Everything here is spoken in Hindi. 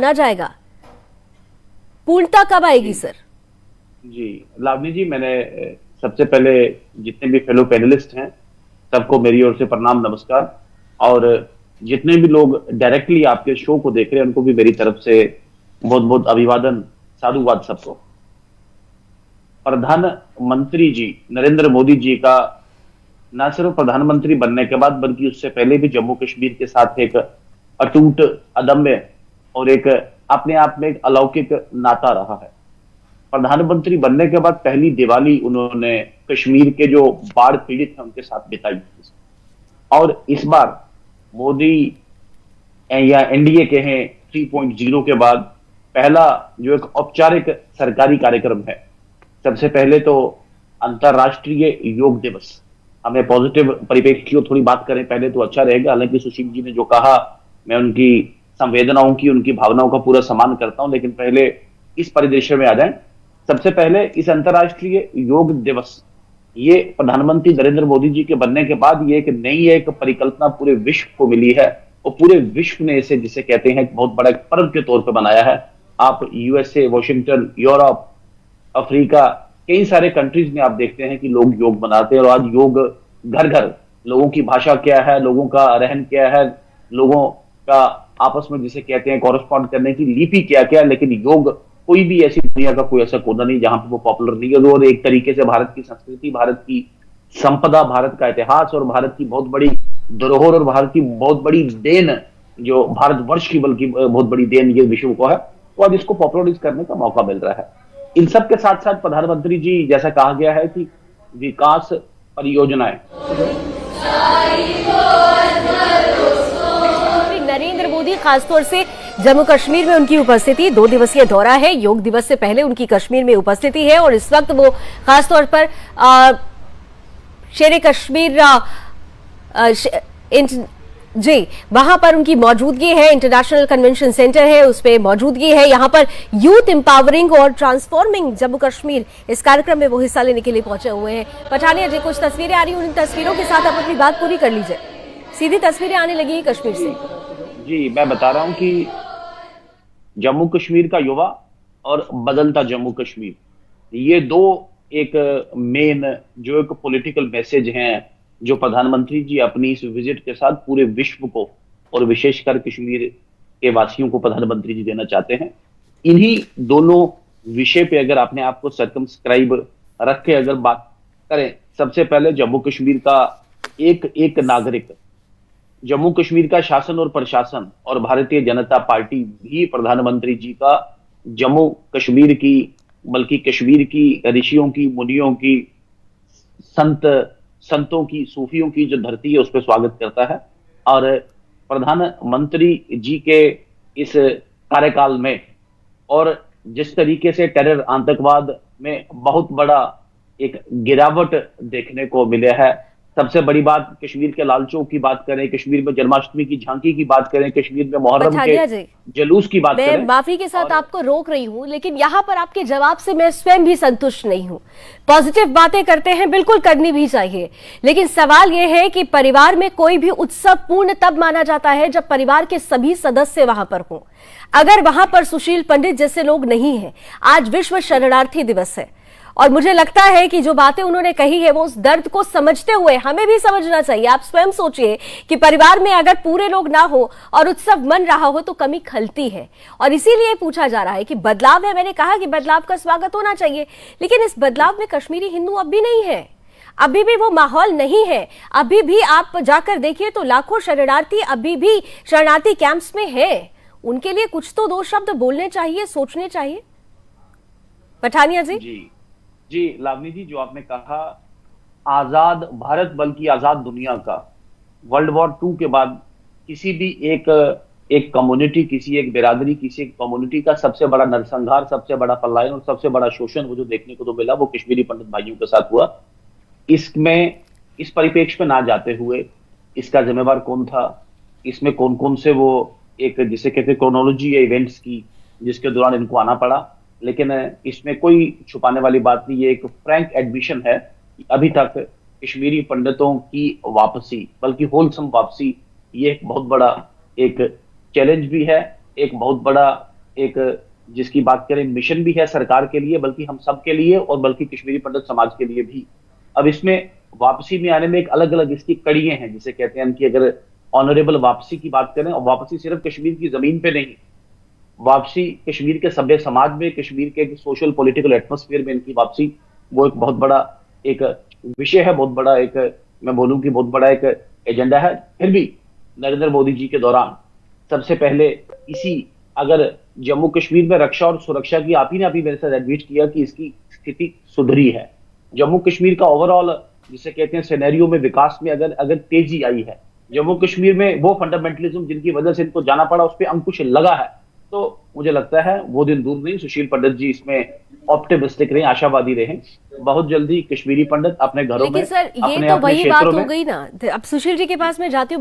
अपना जाएगा? पूर्णता कब आएगी सर? जी लावनी जी, मैंने सबसे पहले जितने भी फेलो पैनलिस्ट हैं सबको मेरी ओर से प्रणाम नमस्कार, और जितने भी लोग डायरेक्टली आपके शो को देख रहे हैं उनको भी मेरी तरफ से बहुत बहुत अभिवादन, साधुवाद सबको। प्रधानमंत्री जी नरेंद्र मोदी जी का न सिर्फ प्रधानमंत्री बनने के बाद बल्कि उससे पहले भी जम्मू कश्मीर के साथ एक अटूट, अदम्य और एक अपने आप में एक अलौकिक नाता रहा है। प्रधानमंत्री बनने के बाद पहली दिवाली उन्होंने कश्मीर के जो बाढ़ पीड़ित हैं उनके साथ बिताई, और इस बार मोदी या एनडीए के हैं 3.0 के बाद पहला जो एक औपचारिक सरकारी कार्यक्रम है, सबसे पहले तो अंतरराष्ट्रीय योग दिवस। हमें पॉजिटिव परिप्रेक्ष्य की थोड़ी बात करें पहले तो अच्छा रहेगा। हालांकि सुशील जी ने जो कहा, मैं उनकी संवेदनाओं की, उनकी भावनाओं का पूरा सम्मान करता हूं, लेकिन पहले इस परिदृश्य में आ जाए। सबसे पहले इस अंतरराष्ट्रीय योग दिवस, ये प्रधानमंत्री नरेंद्र मोदी जी के बनने के बाद ये एक नई एक परिकल्पना पूरे विश्व को मिली है, और पूरे विश्व ने इसे, जिसे कहते हैं, बहुत बड़ा एक पर्व के तौर पर बनाया है। आप यूएसए, वॉशिंगटन, यूरोप, अफ्रीका, कई सारे कंट्रीज में आप देखते हैं कि लोग योग मनाते हैं, और आज योग घर घर, लोगों की भाषा क्या है, लोगों का रहन क्या है, लोगों का आपस में जिसे कहते हैं कॉरेस्पॉन्ड करने की लिपि क्या क्या है, लेकिन योग कोई भी ऐसी दुनिया का कोई ऐसा कोना नहीं जहां पर वो पॉपुलर नहीं है। और एक तरीके से भारत की संस्कृति, भारत की संपदा, भारत का इतिहास और भारत की बहुत बड़ी धरोहर और भारत की बहुत बड़ी देन, जो भारतवर्ष की बल्कि बहुत बड़ी देन ये विश्व को है, तो आज इसको पॉपुलराइज करने का मौका मिल रहा है। इन सब के साथ साथ प्रधानमंत्री जी, जैसा कहा गया है कि विकास परियोजनाएं, नरेंद्र मोदी खासतौर से जम्मू कश्मीर में उनकी उपस्थिति, 2 दिवसीय दौरा है, योग दिवस से पहले उनकी कश्मीर में उपस्थिति है, और इस वक्त वो खासतौर पर शेरे कश्मीर जी वहां पर उनकी मौजूदगी है। इंटरनेशनल कन्वेंशन सेंटर है, उस पर मौजूदगी है। यहां पर यूथ एम्पावरिंग और ट्रांसफॉर्मिंग जम्मू कश्मीर, इस कार्यक्रम में वो हिस्सा लेने के लिए पहुंचे हुए हैं। पठानिया जी, कुछ तस्वीरें आ रही हैं, उन तस्वीरों के साथ आप अपनी बात पूरी कर लीजिए। सीधी तस्वीरें आने लगी है कश्मीर से। जी मैं बता रहा हूं कि जम्मू कश्मीर का युवा और बदलता जम्मू कश्मीर, ये दो एक मेन जो एक पॉलिटिकल मैसेज हैं जो प्रधानमंत्री जी अपनी इस विजिट के साथ पूरे विश्व को और विशेषकर कश्मीर के वासियों को प्रधानमंत्री जी देना चाहते हैं। इन्हीं दोनों विषय पे अगर आपने आपको सर्कमस्क्राइब रख के अगर बात करें, सबसे पहले जम्मू कश्मीर का एक एक नागरिक, जम्मू कश्मीर का शासन और प्रशासन और भारतीय जनता पार्टी भी प्रधानमंत्री जी का जम्मू कश्मीर की, बल्कि कश्मीर की ऋषियों की, मुनियों की, संतों की, सूफियों की जो धरती है उस पर स्वागत करता है। और प्रधानमंत्री जी के इस कार्यकाल में और जिस तरीके से टेरर, आतंकवाद में बहुत बड़ा एक गिरावट देखने को मिला है। सबसे बड़ी बात, कश्मीर के लाल चौक की बात करें, कश्मीर में जन्माष्टमी की झांकी की बात करें, कश्मीर में मुहर्रम के जुलूस की बात करें। मैं माफी के साथ आपको रोक रही हूं, लेकिन यहां पर आपके जवाब से मैं स्वयं भी संतुष्ट नहीं हूं। पॉजिटिव बातें करते हैं, बिल्कुल करनी भी चाहिए, लेकिन सवाल यह है कि परिवार में कोई भी उत्सव पूर्ण तब माना जाता है जब परिवार के सभी सदस्य वहां पर हों। अगर वहां पर सुशील पंडित जैसे लोग नहीं है, आज विश्व शरणार्थी दिवस है, और मुझे लगता है कि जो बातें उन्होंने कही है वो उस दर्द को समझते हुए हमें भी समझना चाहिए। आप स्वयं सोचिए कि परिवार में अगर पूरे लोग ना हो और उत्सव मन रहा हो तो कमी खलती है, और इसीलिए पूछा जा रहा है कि बदलाव है। मैंने कहा कि बदलाव का स्वागत होना चाहिए, लेकिन इस बदलाव में कश्मीरी हिंदू अब भी नहीं है, अभी भी वो माहौल नहीं है। अभी भी आप जाकर देखिए तो लाखों शरणार्थी अभी भी शरणार्थी कैंप्स में है। उनके लिए कुछ तो 2 शब्द बोलने चाहिए, सोचने चाहिए। पठानिया जी। जी लावनी जी, जो आपने कहा, आजाद भारत बल्कि आजाद दुनिया का वर्ल्ड वॉर 2 के बाद किसी भी एक कम्युनिटी, किसी एक बिरादरी, किसी एक कम्युनिटी का सबसे बड़ा नरसंहार, सबसे बड़ा पलायन और सबसे बड़ा शोषण वो जो देखने को तो मिला वो कश्मीरी पंडित भाइयों के साथ हुआ। इसमें इस परिप्रेक्ष्य में ना जाते हुए इसका जिम्मेवार कौन था, इसमें कौन कौन से वो एक जिसे कहते हैं क्रोनोलॉजी या इवेंट्स की जिसके दौरान इनको आना पड़ा, लेकिन इसमें कोई छुपाने वाली बात नहीं। ये एक फ्रैंक एडमिशन है कि अभी तक कश्मीरी पंडितों की वापसी, बल्कि होलसम वापसी, ये एक बहुत बड़ा एक चैलेंज भी है, एक बहुत बड़ा एक जिसकी बात करें मिशन भी है सरकार के लिए, बल्कि हम सब के लिए और बल्कि कश्मीरी पंडित समाज के लिए भी। अब इसमें वापसी में आने में एक अलग अलग इसकी कड़ियां हैं, जिसे कहते हैं कि अगर ऑनरेबल वापसी की बात करें, और वापसी सिर्फ कश्मीर की जमीन पे नहीं, वापसी कश्मीर के सभ्य समाज में, कश्मीर के सोशल पॉलिटिकल एटमॉस्फेयर में इनकी वापसी, वो एक बहुत बड़ा एक विषय है, बहुत बड़ा एक, मैं बोलूं कि बहुत बड़ा एक एजेंडा है। फिर भी नरेंद्र मोदी जी के दौरान सबसे पहले इसी, अगर जम्मू कश्मीर में रक्षा और सुरक्षा की, आप ही ने अभी मेरे साथ एडमिट किया कि इसकी स्थिति सुधरी है। जम्मू कश्मीर का ओवरऑल जिसे कहते हैं सिनेरियो में, विकास में अगर तेजी आई है, जम्मू कश्मीर में वो फंडामेंटलिज्म जिनकी वजह से इनको जाना पड़ा, उस पर अंकुश लगा है, तो मुझे लगता है वो दिन दूर नहीं। सुशील पंडित जी इसमें ऑप्टिमिस्टिक रहे, आशावादी रहे। बहुत जल्दी कश्मीरी पंडित अपने घरों में, लेकिन सर ये अपने तो अपने वही बात क्षेत्रों हो में। गई ना। अब सुशील जी के पास मैं जाती हूँ।